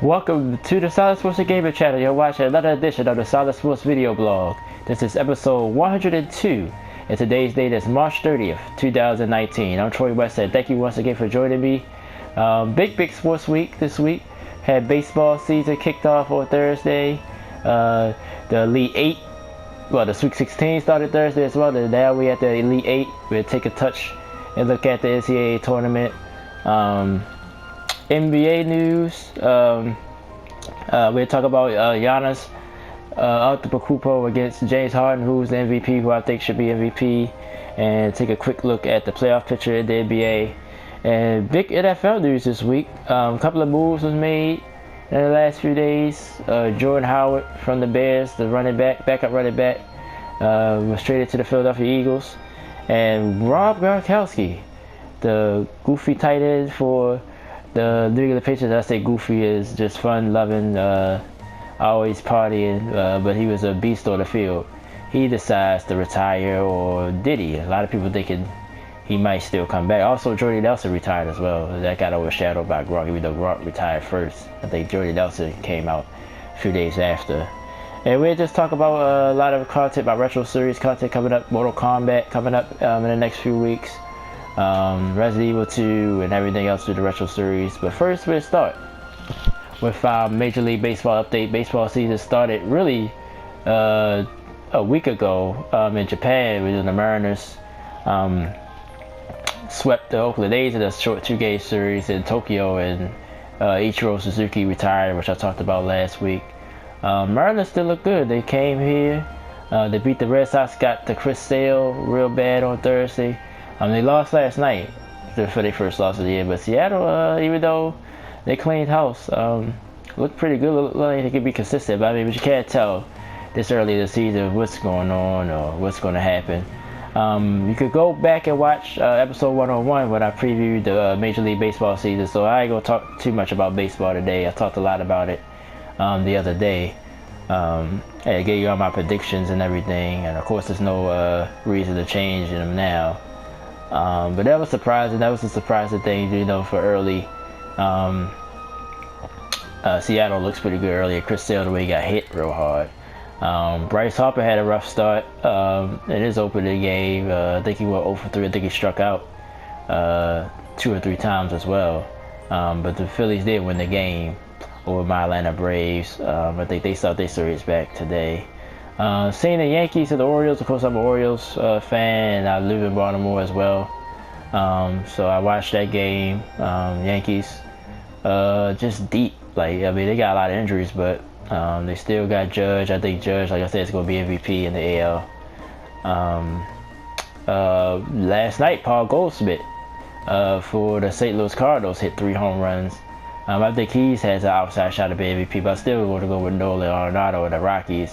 Welcome to the Solid Sports and Gaming channel. You're watching another edition of the Solid Sports video blog. This is episode 102, and today's date is March 30th, 2019. I'm Troy West, and thank you once again for joining me. Big sports week this week. Had baseball season kicked off on Thursday. The Elite 8, well, the Sweet 16 started Thursday as well. And now we're at the Elite 8. We'll take a touch and look at the NCAA tournament. NBA news. We'll talk about Giannis Antetokounmpo against James Harden, who's the MVP, who I think should be MVP, and take a quick look at the playoff picture in the NBA. And big NFL news this week. A couple of moves was made in the last few days. Jordan Howard from the Bears, the backup running back, was traded to the Philadelphia Eagles. And Gronkowski, the goofy tight end for the New England Patriots. I say goofy is just fun-loving, always partying, but he was a beast on the field. He decides to retire, or did he? A lot of people thinking he might still come back. Also, Jordy Nelson retired as well. That got overshadowed by Gronk, even though Gronk retired first. I think Jordy Nelson came out a few days after. And we'll just talk about a lot of content, about retro series content coming up, Mortal Kombat coming up in the next few weeks. Resident Evil 2 and everything else through the retro series. But first, we'll start with our Major League Baseball update. Baseball season started really a week ago in Japan, where the Mariners swept the Oakland A's in a short 2-game series in Tokyo, and Ichiro Suzuki retired, which I talked about last week. Mariners still look good. They came here, they beat the Red Sox, got the Chris Sale real bad on Thursday. They lost last night for their first loss of the year, but Seattle, even though they cleaned house, looked pretty good. Looked like they could be consistent, but you can't tell this early in the season what's going on or what's going to happen. You could go back and watch episode 101 when I previewed the Major League Baseball season, so I ain't going to talk too much about baseball today. I talked a lot about it the other day. I gave you all my predictions and everything, and of course there's no reason to change them now. But that was surprising. That was a surprising thing, for early. Seattle looks pretty good early. Chris Sale, the way he got hit real hard. Bryce Harper had a rough start in his opening game. I think he went 0 for 3. I think he struck out 2 or 3 times as well. But the Phillies did win the game over my Atlanta Braves. I think they start their series back today. Seeing the Yankees and the Orioles. Of course, I'm an Orioles fan, and I live in Baltimore as well. So I watched that game. Yankees just deep. They got a lot of injuries, but they still got Judge. I think Judge, like I said, is going to be MVP in the AL. Last night, Paul Goldschmidt for the St. Louis Cardinals hit 3 home runs. I think he has an outside shot to be MVP, but I still want to go with Nolan Arenado and the Rockies,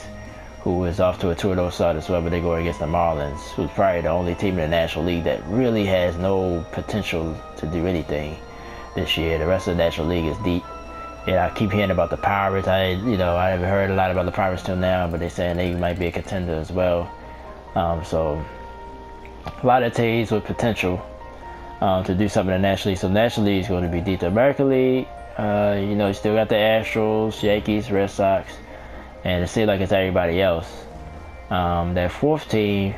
who is off to a 2-0 start as well, but they're going against the Marlins, who's probably the only team in the National League that really has no potential to do anything this year. The rest of the National League is deep. I keep hearing about the Pirates. I haven't heard a lot about the Pirates till now, but they're saying they might be a contender as well. So a lot of teams with potential to do something in the National League. So the National League is going to be deep. The American League, you still got the Astros, Yankees, Red Sox, and it seems like it's everybody else. That 4th team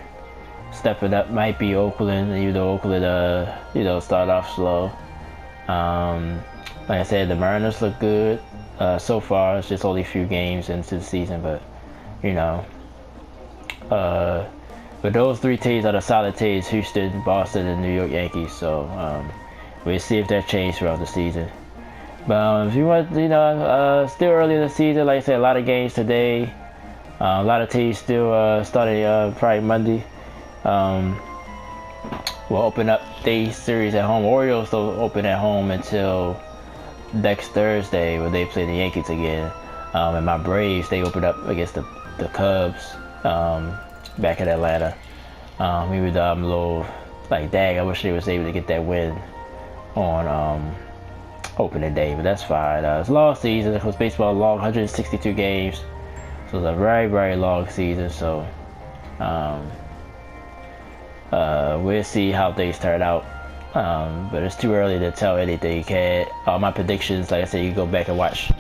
stepping up might be Oakland, even though Oakland, start off slow. Like I said, the Mariners look good so far. It's just only a few games into the season, but but those 3 teams are the solid teams: Houston, Boston, and New York Yankees. So we'll see if that changes throughout the season. But if you want, still early in the season, like I said, a lot of games today. A lot of teams still starting probably Monday. We'll open up their series at home. Orioles don't open at home until next Thursday, when they play the Yankees again. And my Braves, they open up against the Cubs back in Atlanta. Even though I'm a little dang, I wish they was able to get that win on opening day, but that's fine. It's a long season. Of course, baseball long, 162 games, so it's a very, very long season. So we'll see how things turn out but it's too early to tell anything. All my predictions, like I said, you go back and watch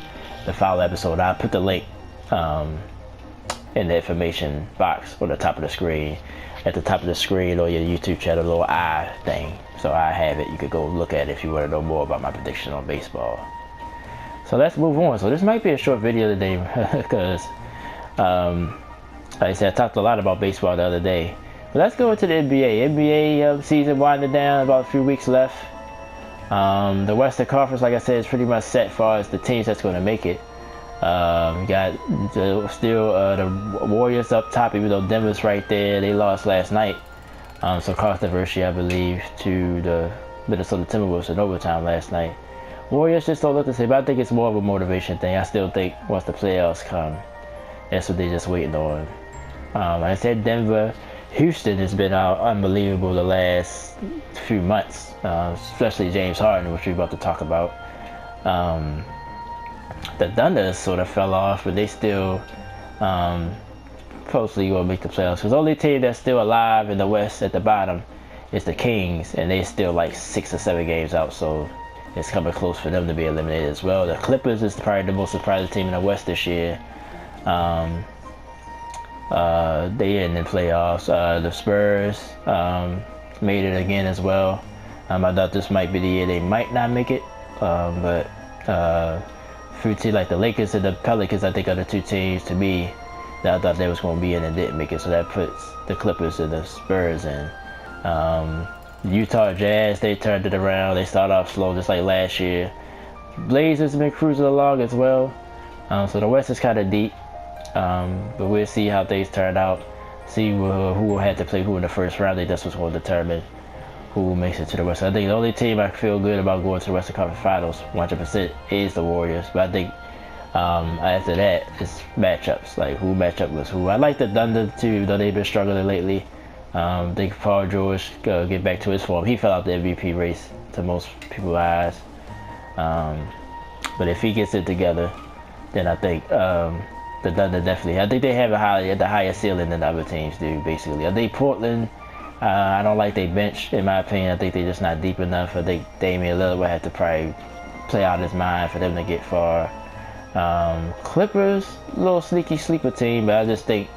the final episode. I put the link in the information box on the top of the screen. At the top of the screen or your YouTube channel, a little eye thing. So I have it. You could go look at it if you want to know more about my prediction on baseball. So let's move on. So this might be a short video today because, like I said, I talked a lot about baseball the other day. But let's go into the NBA. NBA season winding down, about a few weeks left. The Western Conference, like I said, is pretty much set as far as the teams that's going to make it. You got the Warriors up top, even though Denver's right there. They lost last night. So controversy, I believe, to the Minnesota Timberwolves in overtime last night. Warriors just don't look the same, but I think it's more of a motivation thing. I still think once the playoffs come, that's what they're just waiting on. Like I said, Denver, Houston has been unbelievable the last few months, especially James Harden, which we're about to talk about. The Thunder sort of fell off, but they still supposedly will make the playoffs. Because the only team that's still alive in the West at the bottom is the Kings, and they're still like 6 or 7 games out, so it's coming close for them to be eliminated as well. The Clippers is probably the most surprising team in the West this year. They in the playoffs. The Spurs made it again as well. I thought this might be the year they might not make it, but few teams like the Lakers and the Pelicans, I think, are the two teams to me that I thought they was going to be in and didn't make it. So that puts the Clippers and the Spurs in. Utah Jazz, they turned it around. They started off slow just like last year. Blazers have been cruising along as well. So the West is kind of deep. But we'll see how things turn out. See who had to play who in the first round. I think that's what's going to determine who makes it to the West. I think the only team I feel good about going to the Western Conference Finals 100% is the Warriors. But I think after that, it's matchups. Like who match up with who. I like the Thunder too, even though they've been struggling lately. I think Paul George get back to his form. He fell out the MVP race to most people's eyes. But if he gets it together, then I think the Thunder definitely. I think they have the higher ceiling than the other teams do. Basically, I think Portland. I don't like their bench, in my opinion. I think they're just not deep enough. I think Damian Lillard would have to probably play out his mind for them to get far. Clippers, a little sneaky sleeper team, but I just think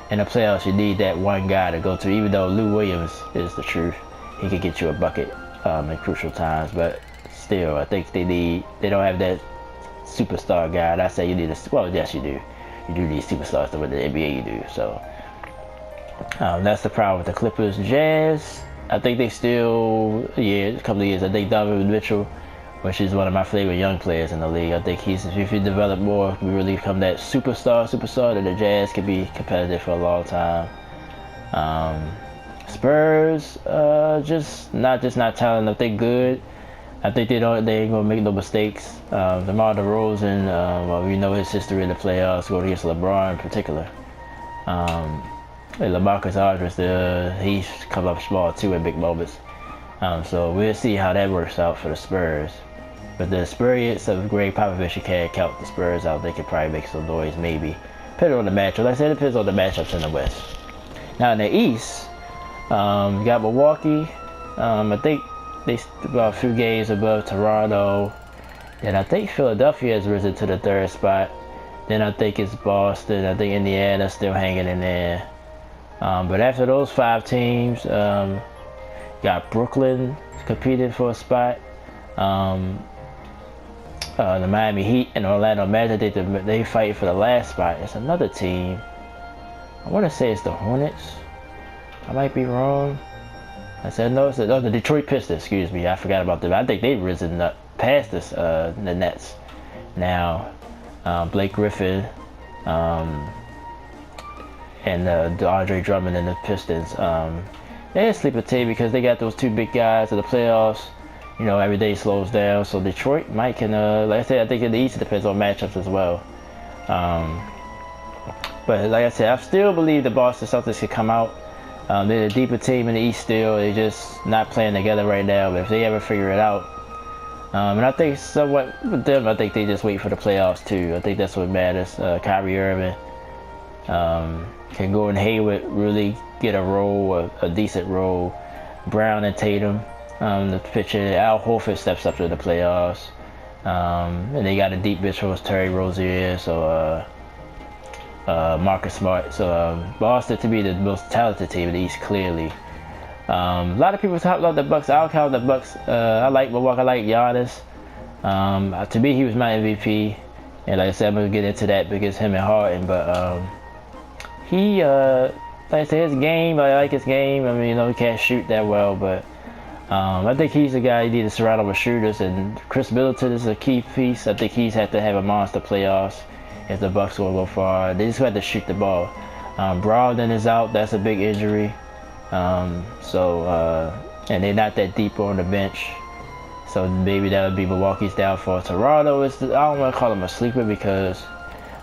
in the playoffs you need that one guy to go to. Even though Lou Williams is the truth, he could get you a bucket in crucial times. But still, I think they don't have that superstar guy. And I say you need well, yes you do. You do need superstars to win the NBA. You do so. That's the problem with the Clippers. Jazz, I think they still, a couple of years. I think Donovan Mitchell, which is one of my favorite young players in the league. I think if he develop more, we really become that superstar, then the Jazz can be competitive for a long time. Spurs, just not talented enough. They good. I think they ain't gonna make no mistakes. DeMar DeRozan, well, we know his history in the playoffs, going against LeBron in particular. LaMarcus Aldridge, he's come up small too in big moments. So we'll see how that works out for the Spurs. But the Spurs of Greg Popovich, you can't count the Spurs out. They could probably make some noise, maybe. Depending on the matchup. Like I said, it depends on the matchups in the West. Now in the East, you got Milwaukee. I think they about a few games above Toronto. And I think Philadelphia has risen to the 3rd spot. Then I think it's Boston. I think Indiana's still hanging in there. But after those 5 teams, got Brooklyn competing for a spot. The Miami Heat and Orlando Magic, they fight for the last spot. It's another team. I want to say it's the Hornets. I might be wrong. I said no, it's the Detroit Pistons. Excuse me, I forgot about them. I think they've risen up past the Nets now. Blake Griffin. And Andre Drummond and the Pistons, they're a sleeper team because they got those 2 big guys in the playoffs. You know, every day slows down. So Detroit like I said, I think in the East it depends on matchups as well. But like I said, I still believe the Boston Celtics could come out. They're a deeper team in the East still. They're just not playing together right now. But if they ever figure it out, and I think somewhat with them, I think they just wait for the playoffs too. I think that's what matters. Kyrie Irving. Can Gordon Hayward really get a role, a decent role? Brown and Tatum, The pitcher, Al Horford steps up to the playoffs. And they got a deep bench for Terry Rozier, so Marcus Smart. So Boston to be the most talented team in the East, clearly. A lot of people talk about the Bucks. I'll count the Bucks. I like Milwaukee. I like Giannis. To me, he was my MVP. And like I said, I'm gonna get into that because him and Harden. But he, like I said, his game. I like his game. I mean, he can't shoot that well, but I think he's the guy you need to surround him with shooters. And Chris Middleton is a key piece. I think he's had to have a monster playoffs if the Bucks will go far. They just have to shoot the ball. Brogdon is out. That's a big injury. And they're not that deep on the bench. So maybe that would be Milwaukee's downfall. Toronto is, I don't want to call him a sleeper because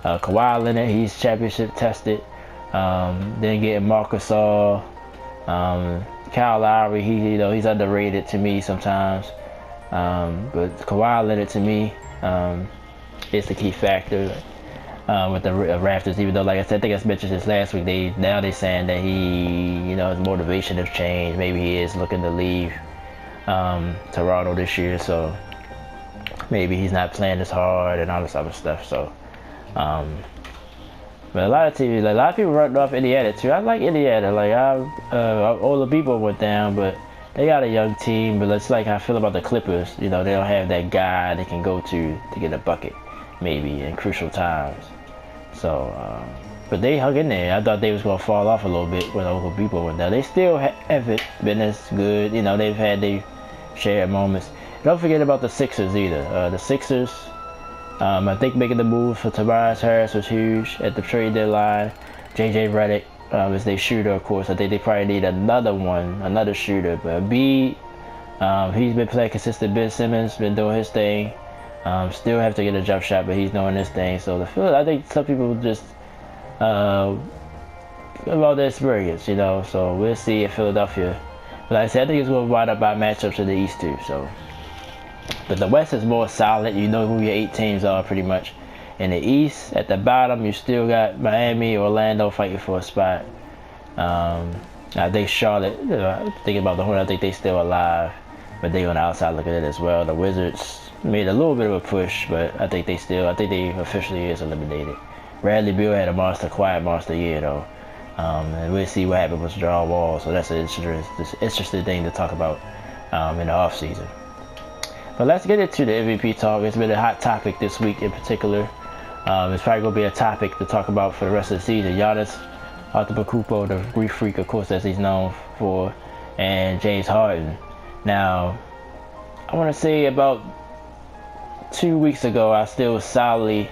Kawhi Leonard, he's championship tested. Then getting Marc Gasol, Kyle Lowry, he's underrated to me sometimes. But Kawhi Leonard to me is the key factor with the Raptors. Even though, like I said, I think I mentioned this last week, they're saying that his motivation has changed. Maybe he is looking to leave Toronto this year, so maybe he's not playing as hard and all this other stuff. So, but a lot of people wrote off Indiana too. I like Indiana. Like Oladipo went down, but they got a young team. But it's like how I feel about the Clippers. They don't have that guy they can go to get a bucket, maybe in crucial times. So, but they hung in there. I thought they was gonna fall off a little bit when Oladipo went down. They still haven't been as good. They've had their share of moments. Don't forget about the Sixers either. The Sixers. I think making the move for Tobias Harris was huge at the trade deadline. JJ Redick is their shooter, of course. I think they probably need another shooter. But he's been playing consistent. Ben Simmons been doing his thing. Still have to get a jump shot, but he's doing his thing. So I think some people just about the experience, So we'll see in Philadelphia. But like I said, I think it's going to wind up by matchups in the East too. So. But the West is more solid. You know who your 8 teams are pretty much. In the East, at the bottom, you still got Miami, Orlando fighting for a spot. I think Charlotte, thinking about the Hornets, I think they still alive. But they on the outside looking at it as well. The Wizards made a little bit of a push, but I think they officially is eliminated. Bradley Beal had a quiet monster year though. And we'll see what happens with John Wall. So that's an interesting thing to talk about in the offseason. But let's get into the MVP talk. It's been a hot topic this week in particular. It's probably going to be a topic to talk about for the rest of the season. Giannis Antetokounmpo, the Greek Freak, of course, as he's known for, and James Harden. Now, I want to say about 2 weeks ago, I still was solidly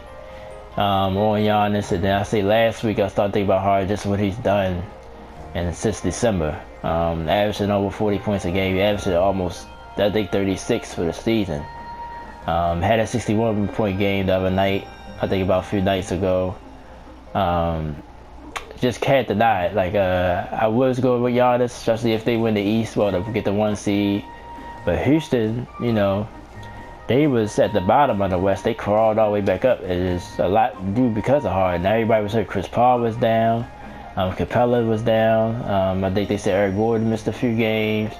on Giannis, and then I say last week I started thinking about Harden, just what he's done, and since December, averaging over 40 points a game, averaging almost, I think, 36 for the season. Had a 61-point game the other night, I think about a few nights ago. Just can't deny it. I was going with Giannis, especially if they win the East, to get the 1 seed. But Houston, they was at the bottom of the West. They crawled all the way back up. It is a lot due because of Harden. Everybody was hurt. Chris Paul was down. Capella was down. I think they said Eric Gordon missed a few games.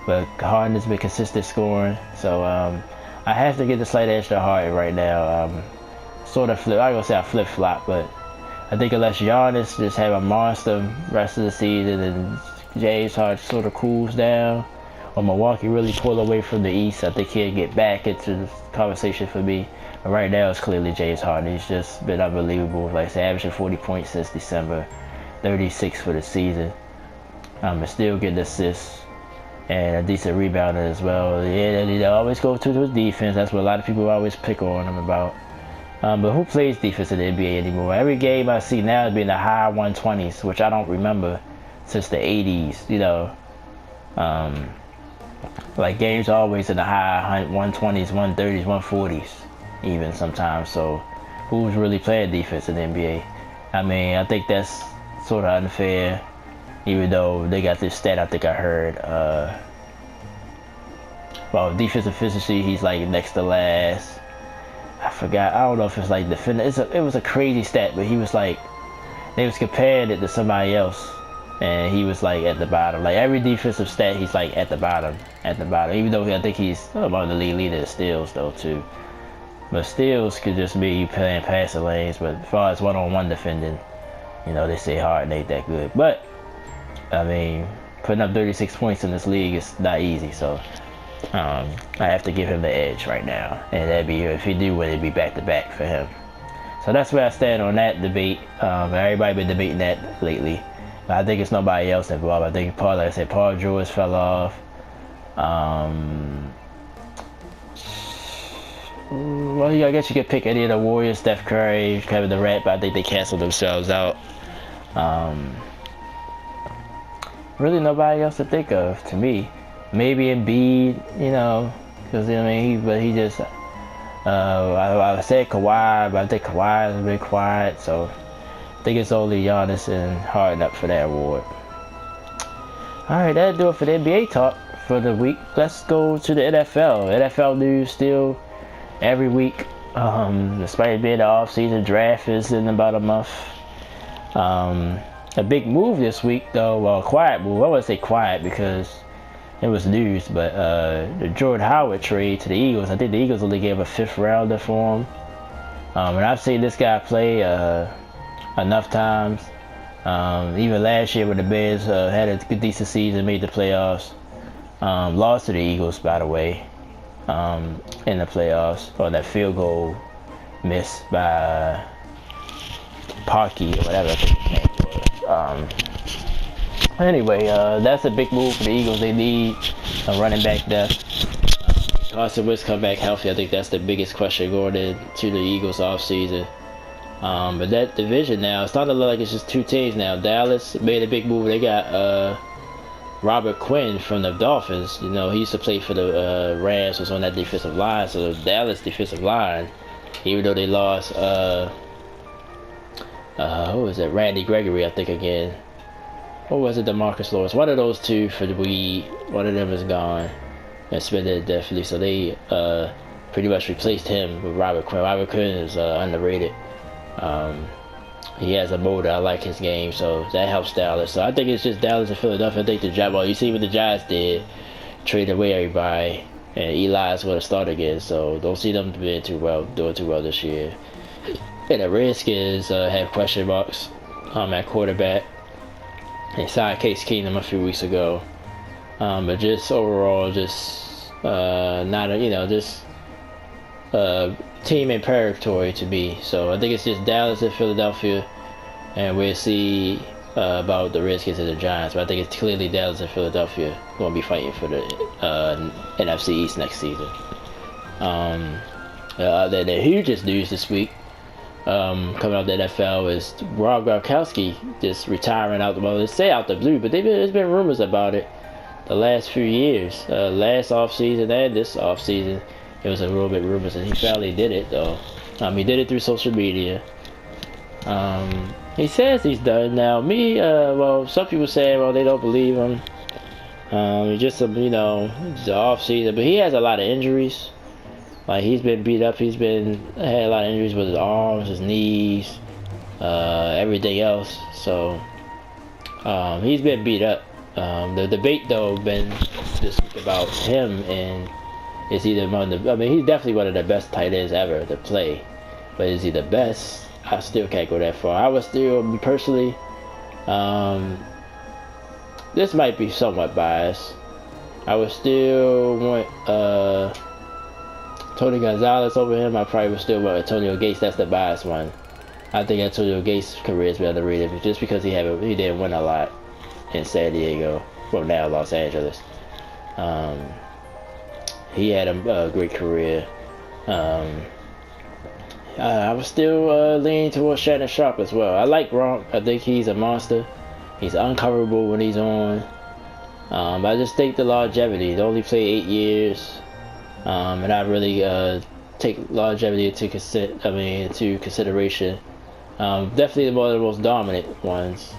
But Harden has been consistent scoring. So I have to get the slight edge to Harden right now. Sort of flip. I'm going to say I flip-flop, but I think unless Giannis just have a monster rest of the season and James Harden sort of cools down, or Milwaukee really pull away from the East, I think he'll get back into the conversation for me. But right now, it's clearly James Harden. He's just been unbelievable. Like I said, averaging 40 points since December, 36 for the season. And still getting assists and a decent rebounder as well. Yeah, they always go to his defense. That's what a lot of people always pick on him about. But who plays defense in the NBA anymore? Every game I see now is being the high 120s, which I don't remember since the 80s, like games are always in the high 120s, 130s, 140s, even sometimes. So who's really playing defense in the NBA? I mean, I think that's sort of unfair, even though they got this stat I think I heard. Defensive efficiency, he's like next to last. I forgot. I don't know if it's like defender. It was a crazy stat, but he was like, they was comparing it to somebody else, and he was like at the bottom. Like every defensive stat, he's like at the bottom. Even though I think he's among the league leader in steals though too. But steals could just be you playing passing lanes. But as far as one-on-one defending, you know, they say Harden ain't that good. But I mean, putting up 36 points in this league is not easy. So I have to give him the edge right now, and that'd be, if he do win, it'd be back-to-back for him. So that's where I stand on that debate. Everybody been debating that lately. But I think it's nobody else involved. I think Paul, like I said, Paul George fell off. Well, I guess you could pick any of the Warriors, Steph Curry, Kevin Durant, but I think they canceled themselves out. Really nobody else to think of, to me. Maybe Embiid, you know, because I mean, he just, I said Kawhi, but I think Kawhi has been quiet, so I think it's only Giannis and Harden up for that award. Alright, that'll do it for the NBA talk for the week. Let's go to the NFL. NFL news still every week, despite it being the off-season. Draft is in about a month. A big move this week, though, well, a quiet move. I wouldn't say quiet because it was news, but the Jordan Howard trade to the Eagles. I think the Eagles only gave a 5th rounder for him. And I've seen this guy play enough times. Even last year when the Bears had a good decent season, made the playoffs. Lost to the Eagles, by the way, in the playoffs on that field goal miss by Parkey or whatever I think his name was. Anyway, that's a big move for the Eagles. They need a running back depth. Carson Wentz come back healthy. I think that's the biggest question going into the Eagles offseason. But that division now, it's not like it's just two teams now. Dallas made a big move. They got Robert Quinn from the Dolphins. You know, he used to play for the Rams, was on that defensive line. So the Dallas defensive line, even though they lost, who was it? Randy Gregory, I think again. Or was it DeMarcus Lawrence? One of those two for the weed. One of them is gone and suspended definitely. So they pretty much replaced him with Robert Quinn. Robert Quinn is underrated. He has a motor. I like his game, so that helps Dallas. So I think it's just Dallas and Philadelphia. I think the Giants, well, you see what the Giants did, trade away everybody, and Eli's going to start again. So don't see them doing too well this year. And the Redskins have question marks at quarterback. They signed Case Keenum a few weeks ago, but just overall, just not a, just team in territory to me. So I think it's just Dallas and Philadelphia, and we'll see about the Redskins and the Giants. But I think it's clearly Dallas and Philadelphia going to be fighting for the NFC East next season. The hugest news this week coming out of the NFL is Gronkowski just retiring out the, well, they say out the blue, but there's been rumors about it the last few years. Last offseason and this offseason, it was a little bit rumors, and he finally did it though. He did it through social media. He says he's done now. Well, some people say, well, they don't believe him. Just it's the off season, but he has a lot of injuries. Like, he's been beat up. Had a lot of injuries with his arms, his knees, everything else. So he's been beat up. The debate though been this week about him, and is he he's definitely one of the best tight ends ever to play, but is he the best? I still can't go that far. I would still personally, this might be somewhat biased, I would still want Tony Gonzalez over him. I probably would still want Antonio Gates. That's the biased one. I think Antonio Gates' career is better underrated just because he didn't win a lot in San Diego, well, now Los Angeles. He had a great career. I was still leaning towards Shannon Sharp as well. I like Gronk. I think he's a monster. He's uncoverable when he's on. I just think the longevity. They only play 8 years, and I really take longevity into consideration. Definitely one of the most dominant ones.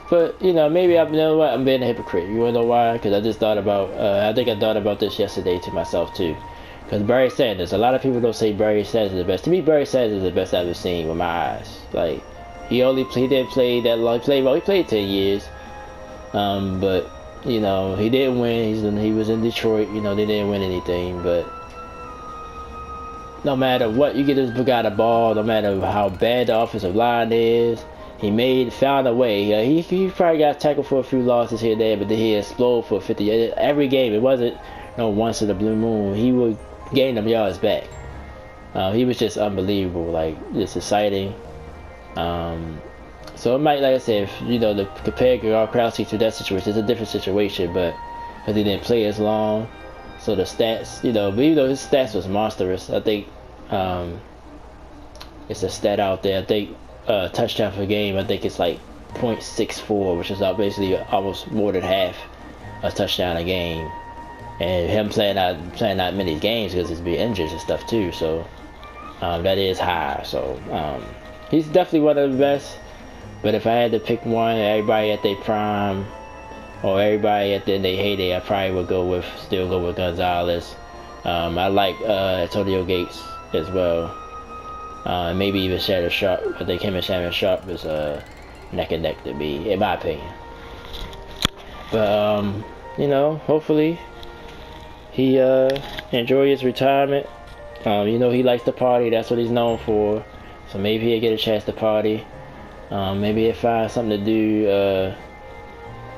But maybe I'm being a hypocrite. You wanna know why? Because I just thought about. I think I thought about this yesterday to myself too. Because Barry Sanders, a lot of people don't say Barry Sanders is the best. To me, Barry Sanders is the best I've ever seen with my eyes. Like, He didn't play that long. He played 10 years. But you know, he didn't win. He was in Detroit. You know, they didn't win anything. But no matter what, you get this guy the ball. No matter how bad the offensive line is, he found a way. He probably got tackled for a few losses here and there, but then he exploded for 50 every game. It wasn't once in a blue moon. He would gain them yards back. He was just unbelievable, like just exciting. So it might, like I said, if, you know, to compare Gronkowski to that situation, it's a different situation, but because he didn't play as long, so the stats, you know, but even though his stats was monstrous, I think it's a stat out there. I think touchdown per game, I think it's like 0.64, which is basically almost more than half a touchdown a game. And him playing not many games because he's being injured and stuff too, so that is high. So he's definitely one of the best. But if I had to pick one, everybody at their prime or everybody at their heyday, I probably would still go with Gonzalez. I like Antonio Gates as well. Maybe even Shannon Sharp. I think him and Shannon Sharp is neck and neck to me, in my opinion. But you know, hopefully he enjoy his retirement. You know, he likes to party. That's what he's known for. So maybe he'll get a chance to party. Maybe he'll find something to do.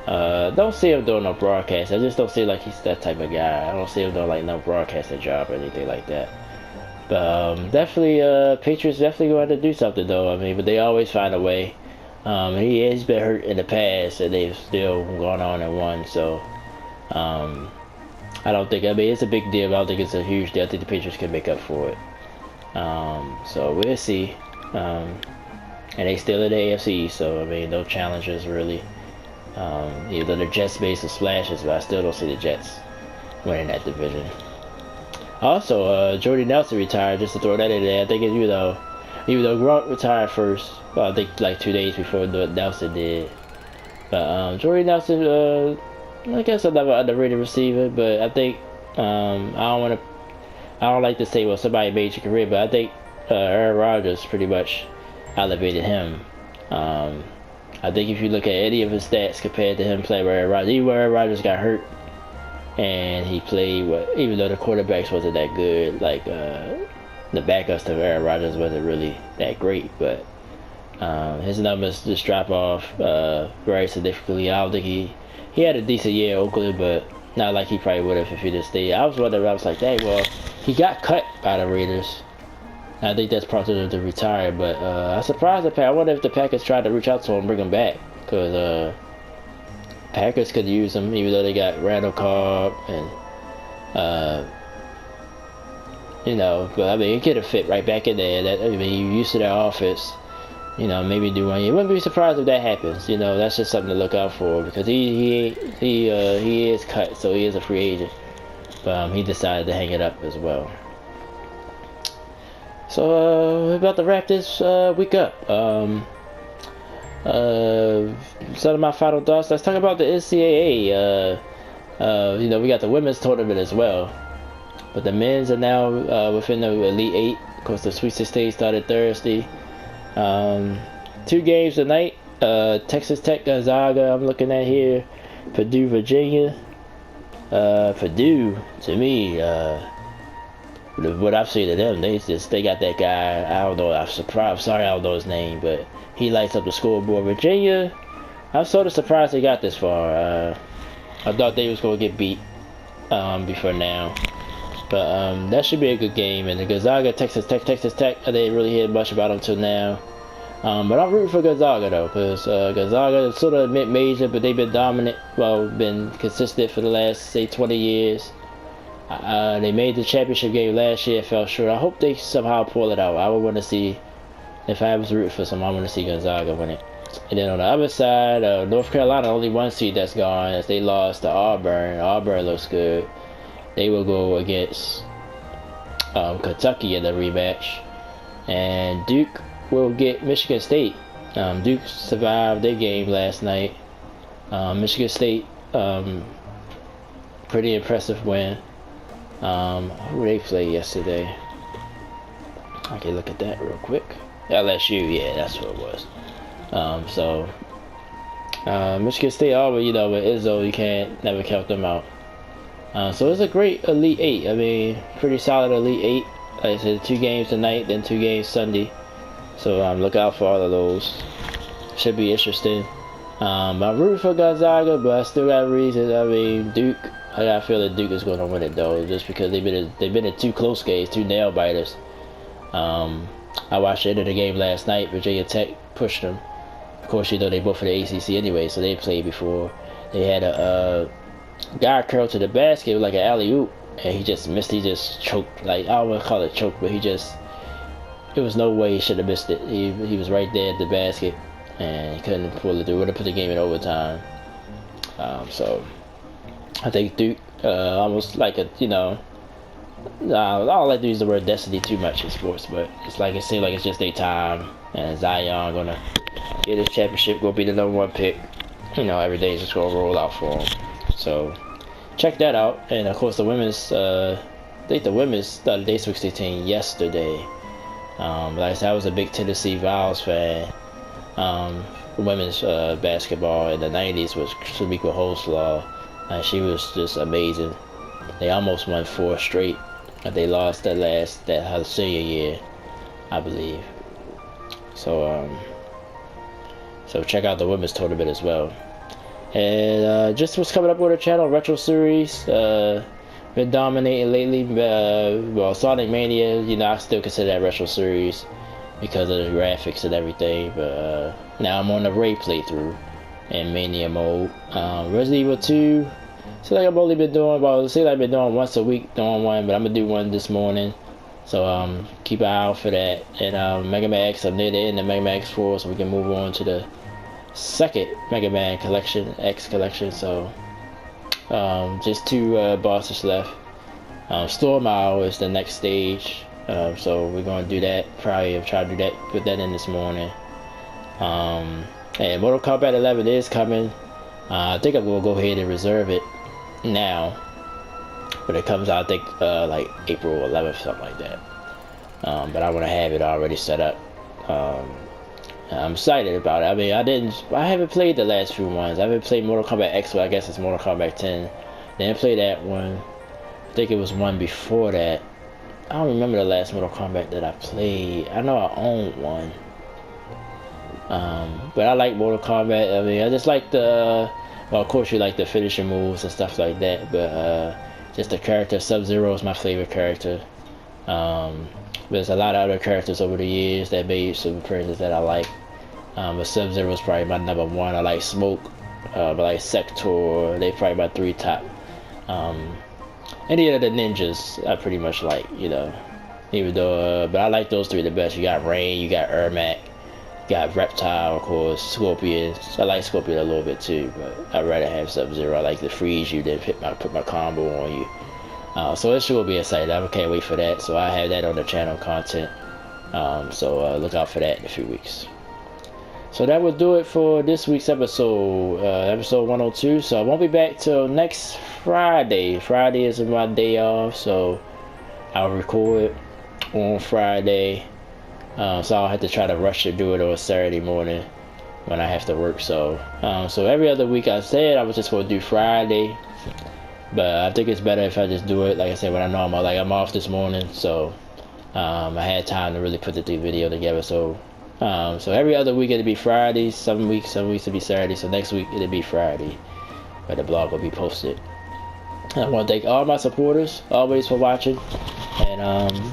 Don't see him doing no broadcast. I just don't see like he's that type of guy. I don't see him doing like no broadcasting job or anything like that. But definitely, Patriots definitely going to have to do something though. I mean, but they always find a way. He's been hurt in the past, and they've still gone on and won. So, I don't think. I mean, it's a big deal. But I don't think it's a huge deal. I think the Patriots can make up for it. So we'll see. And they still in the AFC, so I mean, no challenges really. Either the Jets made some splashes, but I still don't see the Jets winning that division. Also, Jordy Nelson retired, just to throw that in there. I think, even though Gronk retired first, well, I think like 2 days before Nelson did. But Jordy Nelson, I guess another underrated receiver, but I think I don't like to say, well, somebody made your career, but I think Aaron Rodgers pretty much elevated him. I think if you look at any of his stats compared to him playing with Aaron Rodgers, even when Aaron Rodgers got hurt and he played even though the quarterbacks wasn't that good, like the backups to Aaron Rodgers wasn't really that great, but his numbers just drop off very significantly. I don't think he had a decent year in Oakland, but not like he probably would have if he just stayed. I was wondering, I was like, dang, well, he got cut by the Raiders. I think that's part of him to retire, but I'm surprised I wonder if the Packers tried to reach out to him and bring him back, because Packers could use him, even though they got Randall Cobb and you know, but I mean, he could have fit right back in there. I mean, you're used to that offense, you know, maybe do one year. Wouldn't be surprised if that happens. You know, that's just something to look out for, because he is cut, so he is a free agent, but he decided to hang it up as well. So we're about to wrap this week up. Some of my final thoughts. Let's talk about the NCAA. You know, we got the women's tournament as well, but the men's are now within the Elite Eight. Of course, the Sweet 16 started Thursday. 2 games tonight. Texas Tech, Gonzaga. I'm looking at here. Purdue, Virginia. Purdue, to me, what I've seen of them, they got that guy. I don't know. I'm sorry, I don't know his name, but he lights up the scoreboard. Virginia, I'm sort of surprised they got this far. I thought they was gonna get beat before now, but that should be a good game. And the Gonzaga, Texas Tech, I didn't really hear much about them till now. But I'm rooting for Gonzaga though, because Gonzaga is sort of mid-major, but they've been dominant, been consistent for the last, say, 20 years. They made the championship game last year, fell short. I hope they somehow pull it out. I would want to see, if I was rooting for someone, I want to see Gonzaga win it. And then on the other side, North Carolina, only 1 seed that's gone, as they lost to Auburn. Auburn looks good. They will go against Kentucky in the rematch. And Duke will get Michigan State. Duke survived their game last night. Michigan State, pretty impressive win. Who they played yesterday? I can look at that real quick. LSU, yeah, that's what it was. So Michigan State, always, you know, with Izzo, you can't never count them out. So it's a great Elite Eight. I mean, pretty solid Elite Eight. Like I said, 2 games tonight, then 2 games Sunday. So look out for all of those. Should be interesting. I'm rooting for Gonzaga, but I still got reasons. I mean, Duke. I got a feeling Duke is going to win it though, just because they've been in 2 close games, 2 nail biters. I watched the end of the game last night. Virginia Tech pushed them. Of course, you know they both for the ACC anyway, so they played before. They had a guy curled to the basket like an alley-oop, and he just missed. He just choked. Like, I don't want to call it choke, but it was no way he should have missed it. He was right there at the basket, and he couldn't pull it through. Would have put the game in overtime. So I think Duke almost like a, you know, I don't like to use the word destiny too much in sports, but it's like it seems like it's just their time, and Zion gonna get his championship, gonna be the #1 pick. You know, every day is just gonna roll out for him. So check that out. And of course the women's I think the women's started day 16 yesterday. Like I said, I was a big Tennessee Vols fan. Women's basketball in the 90s was Shamika Holslaw, and she was just amazing. They almost won 4 straight, but they lost her senior year, I believe. So so check out the women's tournament as well. And just what's coming up on the channel, Retro Series. Been dominating lately. Well, Sonic Mania, you know, I still consider that Retro Series because of the graphics and everything. But now I'm on the Ray playthrough in Mania mode. Resident Evil 2. So like I've only been doing, well, see, like I've been doing once a week, doing one, but I'm gonna do one this morning. So keep an eye out for that. And Mega Man X, I'm near the end of Mega Man X4, so we can move on to the second Mega Man collection, X collection. So just 2 bosses left. Storm Isle is the next stage. So we're gonna do that. Probably try to do that, put that in this morning. And Mortal Kombat 11 is coming. I think I'm gonna go ahead and reserve it now, but it comes out I think like April 11th, something like that. But I want to have it already set up. I'm excited about it. I mean, I haven't played the last few ones. I haven't played Mortal Kombat X, but I guess it's Mortal Kombat 10. Didn't play that one. I think it was one before that. I don't remember the last Mortal Kombat that I played. I know I owned one. But I like Mortal Kombat. I mean, I just like the, well, of course you like the finishing moves and stuff like that, but just the character. Sub-Zero is my favorite character. There's a lot of other characters over the years that made some appearances that I like. But Sub-Zero is probably my #1. I like Smoke, I like Sector. They probably my 3 top. Any of the ninjas I pretty much like, you know. Even though, but I like those 3 the best. You got Rain, you got Ermac, you got Reptile, of course, Scorpion. I like Scorpion a little bit too, but I'd rather have Sub-Zero. I like to freeze you, then put my combo on you. So it sure will be exciting. I can't wait for that. So I have that on the channel content. So look out for that in a few weeks. So that will do it for this week's episode, episode 102. So I won't be back till next Friday. Friday is my day off, so I'll record on Friday. So I'll have to try to rush to do it on Saturday morning when I have to work. So so every other week I said I was just going to do Friday. But I think it's better if I just do it, like I said, when I know I'm off this morning, so I had time to really put the video together. So so every other week it'll be Friday. Some weeks it'll be Saturday. So next week it'll be Friday, but the blog will be posted. And I want to thank all my supporters always for watching, and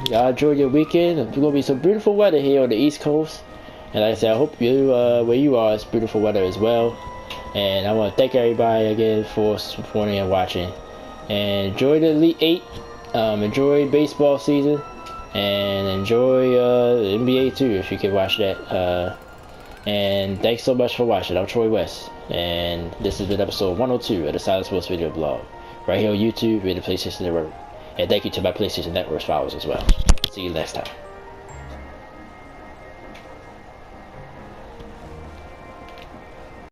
y'all enjoy your weekend. It's gonna be some beautiful weather here on the East Coast, and like I said, I hope you where you are, it's beautiful weather as well. And I want to thank everybody again for supporting and watching. And enjoy the Elite 8. Enjoy baseball season. And enjoy the NBA too, if you can watch that. And thanks so much for watching. I'm Troy West. And this has been episode 102 of the Silent Sports Video Blog. Right here on YouTube, with the PlayStation Network. And thank you to my PlayStation Network followers as well. See you next time.